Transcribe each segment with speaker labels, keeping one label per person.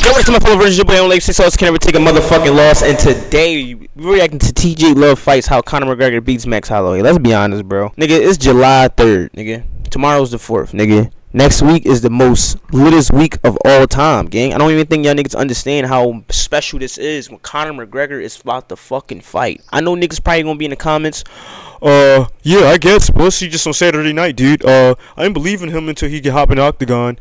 Speaker 1: Yo, what's my full version? Your boy on Lake 6 can never take a motherfucking loss. And today, we're reacting to TJ Love Fights, how Conor McGregor beats Max Holloway. Let's be honest, bro. Nigga, it's July 3rd, nigga. Tomorrow's the 4th, nigga. Next week is the most litest week of all time, gang. I don't even think y'all niggas understand how special this is when Conor McGregor is about to fucking fight. I know niggas probably gonna be in the comments, yeah, I guess. We'll see just on Saturday night, dude. I ain't believing him until he get hop in the octagon.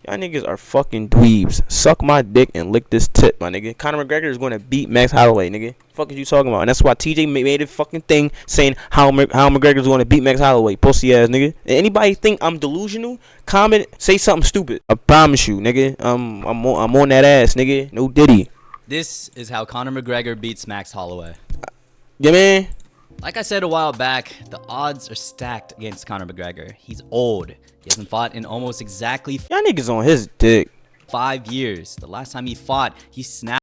Speaker 1: Y'all niggas are fucking dweebs. Suck my dick and lick this tit, my nigga. Conor McGregor is going to beat Max Holloway, nigga. Fuck is you talking about? And that's why TJ made a fucking thing saying how McGregor is going to beat Max Holloway. Pussy ass, nigga. And anybody think I'm delusional? Comment, say something stupid. I promise you, nigga. I'm on that ass, nigga. No diddy.
Speaker 2: This is how Conor McGregor beats Max Holloway.
Speaker 1: Yeah, man.
Speaker 2: Like I said a while back, the odds are stacked against Conor McGregor. He's old. He hasn't fought in almost exactly
Speaker 1: Y'all niggas on his dick.
Speaker 2: 5 years. The last time he fought, he snapped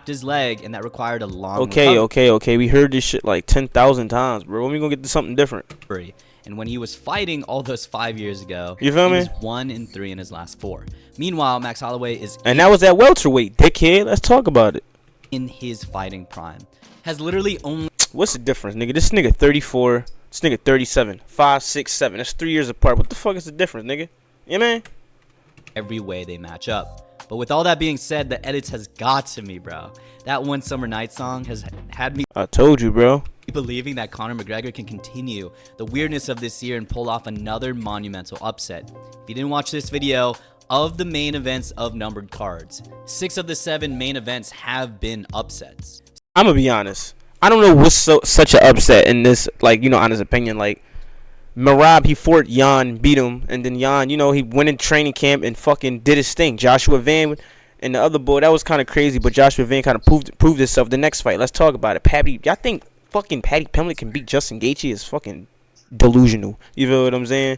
Speaker 2: his leg, and that required a long recovery.
Speaker 1: Okay. We heard this shit like 10,000 times, bro. When we gonna get to something different?
Speaker 2: And when he was fighting all those 5 years ago,
Speaker 1: you feel me?
Speaker 2: He was 1-3 in his last 4. Meanwhile, Max Holloway is
Speaker 1: and that was at welterweight, dickhead. Let's talk about it.
Speaker 2: In his fighting prime. Has literally only...
Speaker 1: What's the difference, nigga? This nigga 34. This nigga 37. 5, 6, 7. That's 3 years apart. What the fuck is the difference, nigga? Yeah, man.
Speaker 2: Every way they match up. But with all that being said, the edits has got to me, bro. That One Summer Night song has had me...
Speaker 1: I told you, bro.
Speaker 2: Believing that Conor McGregor can continue the weirdness of this year and pull off another monumental upset. If you didn't watch this video of the main events of numbered cards, 6 of the 7 main events have been upsets.
Speaker 1: I'm gonna be honest. I don't know what's such an upset in this, like, you know, honest opinion. Like, Merab, he fought Jan, beat him, and then Jan, you know, he went in training camp and fucking did his thing. Joshua Van and the other boy, that was kind of crazy, but Joshua Van kind of proved himself the next fight. Let's talk about it. Y'all think fucking Paddy Pimblett can beat Justin Gaethje is fucking delusional. You feel what I'm saying?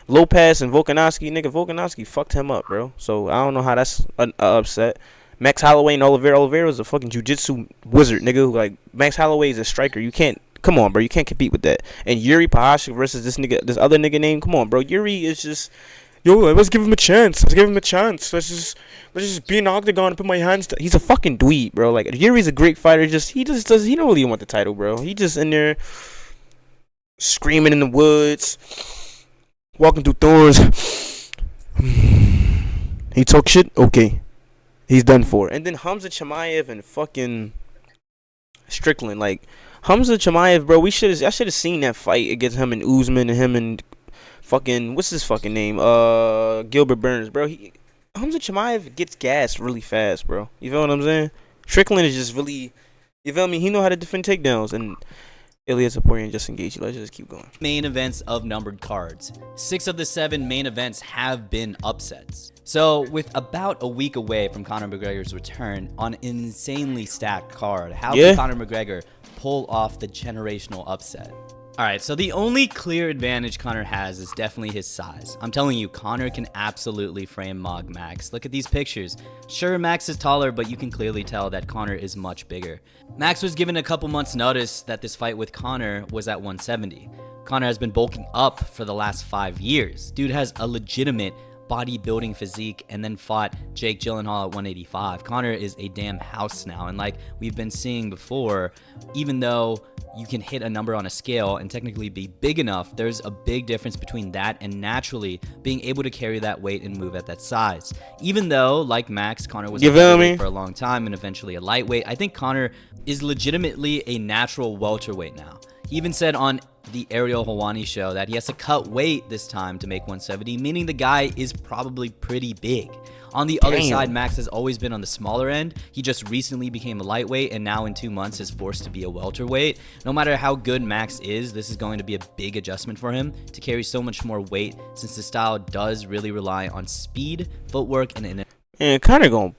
Speaker 1: Lopez and Volkanovski, nigga, Volkanovski fucked him up, bro. So I don't know how that's an upset. Max Holloway and Oliveira is a fucking jiu-jitsu wizard, nigga. Like, Max Holloway is a striker. You can't, come on, bro. You can't compete with that. And Yuri Prochazka versus this other nigga name. Come on, bro. Yuri is just, yo, let's give him a chance. Let's just be in the octagon and put my hands down. He's a fucking dweeb, bro. Like, Yuri's a great fighter. He don't really want the title, bro. He just in there screaming in the woods, walking through thorns. He talk shit? Okay. He's done for. And then Hamza Chimaev and fucking Strickland. Like, Hamza Chimaev, bro, I should have seen that fight against him and Usman and him and fucking, what's his fucking name? Gilbert Burns, bro. Hamza Chimaev gets gassed really fast, bro. You feel what I'm saying? Strickland is just really, you feel me? He know how to defend takedowns. And Ilya Zaporian and Justin Gaethje. Let's just keep going.
Speaker 2: Main events of numbered cards. 6 of the 7 main events have been upsets. So, with about a week away from Conor McGregor's return on an insanely stacked card, how can Conor McGregor pull off the generational upset? Alright, so the only clear advantage Conor has is definitely his size. I'm telling you, Conor can absolutely frame Mog Max. Look at these pictures. Sure, Max is taller, but you can clearly tell that Conor is much bigger. Max was given a couple months notice that this fight with Conor was at 170. Conor has been bulking up for the last 5 years. Dude has a legitimate bodybuilding physique and then fought Jake Gyllenhaal at 185. Conor is a damn house now, and like we've been seeing before, even though you can hit a number on a scale and technically be big enough, there's a big difference between that and naturally being able to carry that weight and move at that size. Even though, like Max, Conor was for a long time and eventually a lightweight, I think Conor is legitimately a natural welterweight now. He even said on the Ariel Helwani show that he has to cut weight this time to make 170, meaning the guy is probably pretty big. On the other side, Max has always been on the smaller end. He just recently became a lightweight and now in 2 months is forced to be a welterweight. No matter how good Max is, this is going to be a big adjustment for him to carry so much more weight since the style does really rely on speed, footwork, and
Speaker 1: Conor gonna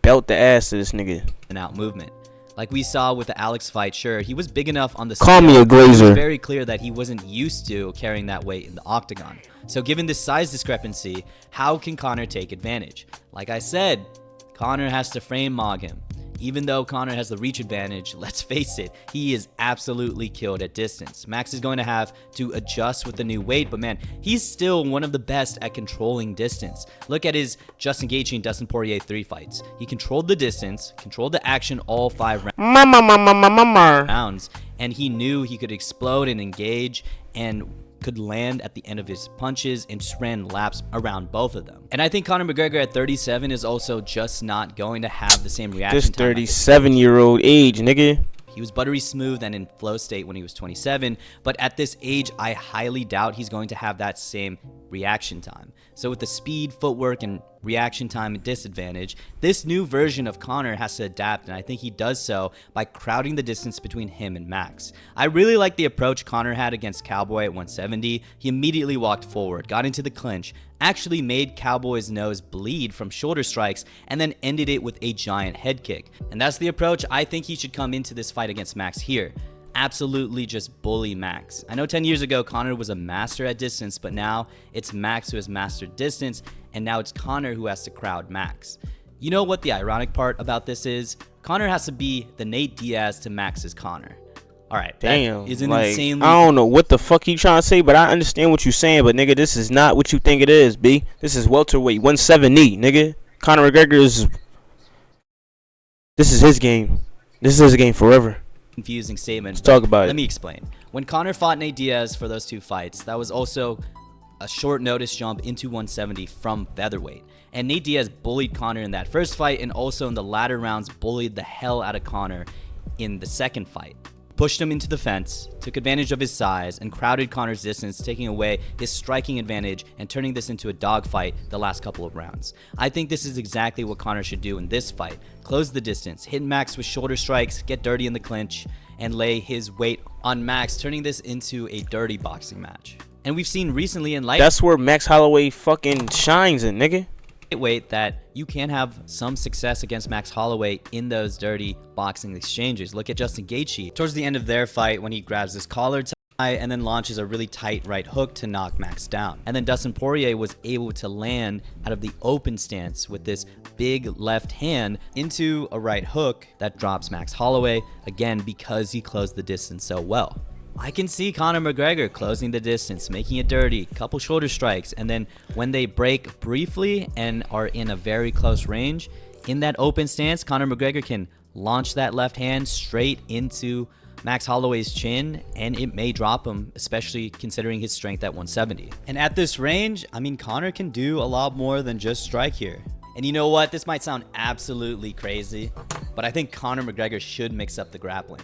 Speaker 1: belt the ass to this nigga.
Speaker 2: And out movement. Like we saw with the Alex fight, sure, he was big enough on the
Speaker 1: scale. Call me a glazer.
Speaker 2: It was very clear that he wasn't used to carrying that weight in the octagon. So given this size discrepancy, how can Conor take advantage? Like I said, Conor has to frame Mog him. even though Conor has the reach advantage, let's face it, he is absolutely killed at distance. Max is going to have to adjust with the new weight, but man, he's still one of the best at controlling distance. Look at his Justin Gaethje and Dustin Poirier 3 fights. He controlled the distance, controlled the action all 5 rounds, and he knew he could explode and engage and could land at the end of his punches and just ran laps around both of them. And I think Conor McGregor at 37 is also just not going to have the same reaction time.
Speaker 1: This 37-year-old age, nigga.
Speaker 2: He was buttery smooth and in flow state when he was 27, but at this age, I highly doubt he's going to have that same reaction time. So with the speed, footwork, and reaction time disadvantage, this new version of Conor has to adapt, and I think he does so by crowding the distance between him and Max. I really like the approach Conor had against Cowboy at 170. He immediately walked forward, got into the clinch, actually made Cowboy's nose bleed from shoulder strikes, and then ended it with a giant head kick. And that's the approach I think he should come into this fight against Max here. Absolutely just bully Max. I know 10 years ago Conor was a master at distance, but now it's Max who has mastered distance, and now it's Conor who has to crowd Max. You know what the ironic part about this is? Conor has to be the Nate Diaz to Max's Conor. Alright,
Speaker 1: damn,
Speaker 2: that is an
Speaker 1: like,
Speaker 2: insanely...
Speaker 1: I don't know what the fuck you trying to say, but I understand what you're saying, but nigga, this is not what you think it is, B. This is welterweight, 170, nigga. Conor McGregor is... This is his game. This is his game forever.
Speaker 2: Confusing statement.
Speaker 1: Let's talk about it.
Speaker 2: Let me explain. When Conor fought Nate Diaz for those 2 fights, that was also a short notice jump into 170 from featherweight. And Nate Diaz bullied Conor in that first fight, and also in the latter rounds bullied the hell out of Conor in the second fight. Pushed him into the fence, took advantage of his size, and crowded Conor's distance, taking away his striking advantage and turning this into a dogfight the last couple of rounds. I think this is exactly what Conor should do in this fight. Close the distance, hit Max with shoulder strikes, get dirty in the clinch, and lay his weight on Max, turning this into a dirty boxing match. And we've seen recently in
Speaker 1: That's where Max Holloway fucking shines in, nigga.
Speaker 2: Weight that you can have some success against Max Holloway in those dirty boxing exchanges. Look at Justin Gaethje towards the end of their fight when he grabs his collar tie and then launches a really tight right hook to knock Max down. And then Dustin Poirier was able to land out of the open stance with this big left hand into a right hook that drops Max Holloway, again because he closed the distance so well. I can see Conor McGregor closing the distance, making it dirty, couple shoulder strikes, and then when they break briefly and are in a very close range, in that open stance, Conor McGregor can launch that left hand straight into Max Holloway's chin, and it may drop him, especially considering his strength at 170. And at this range, I mean, Conor can do a lot more than just strike here. And you know what? This might sound absolutely crazy, but I think Conor McGregor should mix up the grappling.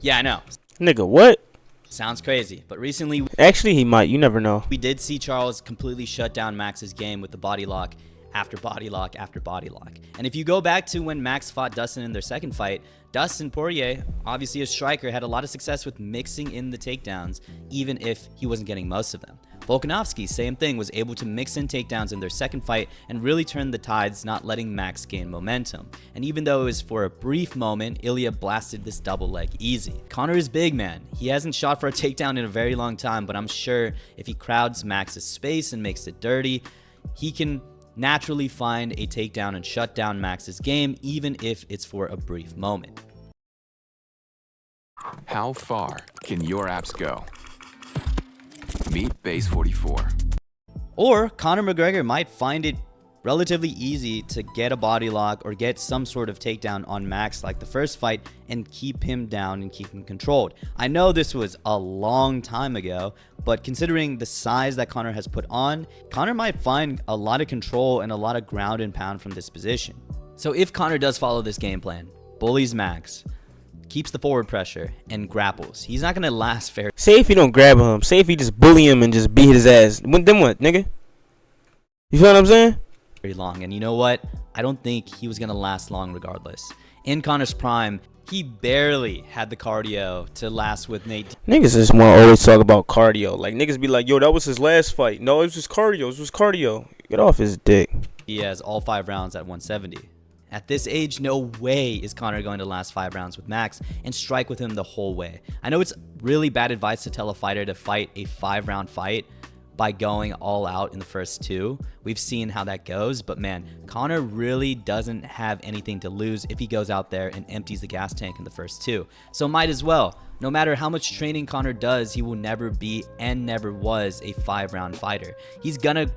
Speaker 2: Yeah, I know.
Speaker 1: Nigga, what?
Speaker 2: Sounds crazy, but recently...
Speaker 1: Actually, he might. You never know.
Speaker 2: We did see Charles completely shut down Max's game with the body lock after body lock after body lock. And if you go back to when Max fought Dustin in their second fight, Dustin Poirier, obviously a striker, had a lot of success with mixing in the takedowns, even if he wasn't getting most of them. Volkanovski, same thing, was able to mix in takedowns in their second fight and really turn the tides, not letting Max gain momentum. And even though it was for a brief moment, Ilya blasted this double leg easy. Conor is big, man. He hasn't shot for a takedown in a very long time, but I'm sure if he crowds Max's space and makes it dirty, he can naturally find a takedown and shut down Max's game, even if it's for a brief moment.
Speaker 3: How far can your apps go? Meet Base 44.
Speaker 2: Or Conor McGregor might find it relatively easy to get a body lock or get some sort of takedown on Max like the first fight and keep him down and keep him controlled. I know this was a long time ago, but considering the size that Conor has put on, Conor might find a lot of control and a lot of ground and pound from this position. So if Conor does follow this game plan, bullies Max, keeps the forward pressure, and grapples, he's not going to last fair.
Speaker 1: Say if you don't grab him. Say if you just bully him and just beat his ass. Then what, nigga? You feel what I'm saying?
Speaker 2: Very long. And you know what? I don't think he was going to last long regardless. In Conor's prime, he barely had the cardio to last with Nate.
Speaker 1: Niggas just want to always talk about cardio. Like, niggas be like, yo, that was his last fight. No, it was just cardio. It was cardio. Get off his dick.
Speaker 2: He has all 5 rounds at 170. At this age, no way is Conor going to last 5 rounds with Max and strike with him the whole way. I know it's really bad advice to tell a fighter to fight a 5-round fight, by going all out in the first 2. We've seen how that goes, but man, Conor really doesn't have anything to lose if he goes out there and empties the gas tank in the first 2. So might as well. No matter how much training Conor does, he will never be and never was a 5-round fighter. He's gonna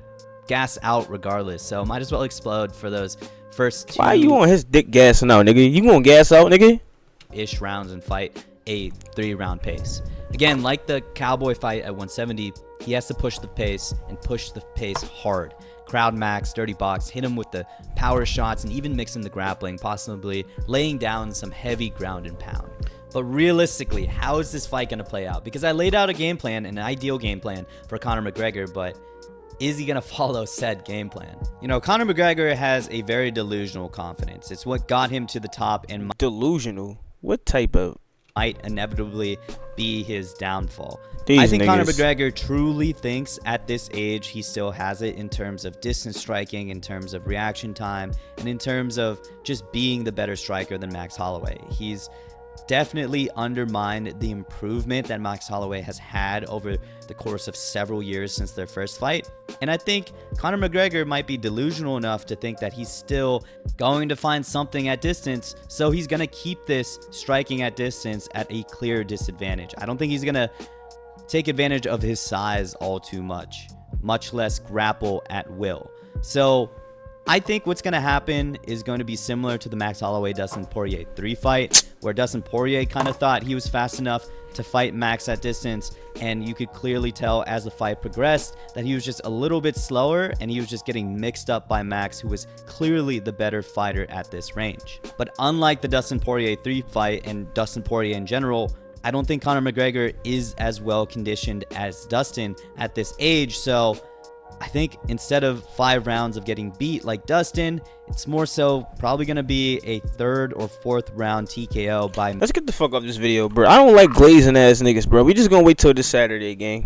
Speaker 2: gas out regardless, so might as well explode for those first 2.
Speaker 1: Why you on his dick gassing out, nigga? You gonna gas out, nigga?
Speaker 2: Ish rounds and fight a 3-round pace. Again, like the Cowboy fight at 170, he has to push the pace and push the pace hard. Crowd max, dirty box, hit him with the power shots and even mix in the grappling, possibly laying down some heavy ground and pound. But realistically, how is this fight going to play out? Because I laid out a game plan, an ideal game plan for Conor McGregor, but is he going to follow said game plan? You know, Conor McGregor has a very delusional confidence. It's what got him to the top and
Speaker 1: Delusional? What type of?
Speaker 2: Might inevitably be his downfall.
Speaker 1: These
Speaker 2: I think
Speaker 1: niggas.
Speaker 2: Conor McGregor truly thinks at this age he still has it in terms of distance striking, in terms of reaction time, and in terms of just being the better striker than Max Holloway. He's definitely undermined the improvement that Max Holloway has had over the course of several years since their first fight. And I think Conor McGregor might be delusional enough to think that he's still going to find something at distance, so he's going to keep this striking at distance at a clear disadvantage. I don't think he's going to take advantage of his size all too much less grapple at will. So I think what's going to happen is going to be similar to the Max Holloway-Dustin Poirier 3 fight, where Dustin Poirier kind of thought he was fast enough to fight Max at distance, and you could clearly tell as the fight progressed that he was just a little bit slower, and he was just getting mixed up by Max, who was clearly the better fighter at this range. But unlike the Dustin Poirier 3 fight and Dustin Poirier in general, I don't think Conor McGregor is as well conditioned as Dustin at this age, so I think instead of 5 rounds of getting beat like Dustin, it's more so probably going to be a 3rd or 4th round TKO by...
Speaker 1: Let's get the fuck off this video, bro. I don't like glazing ass niggas, bro. We just gonna wait till this Saturday, gang.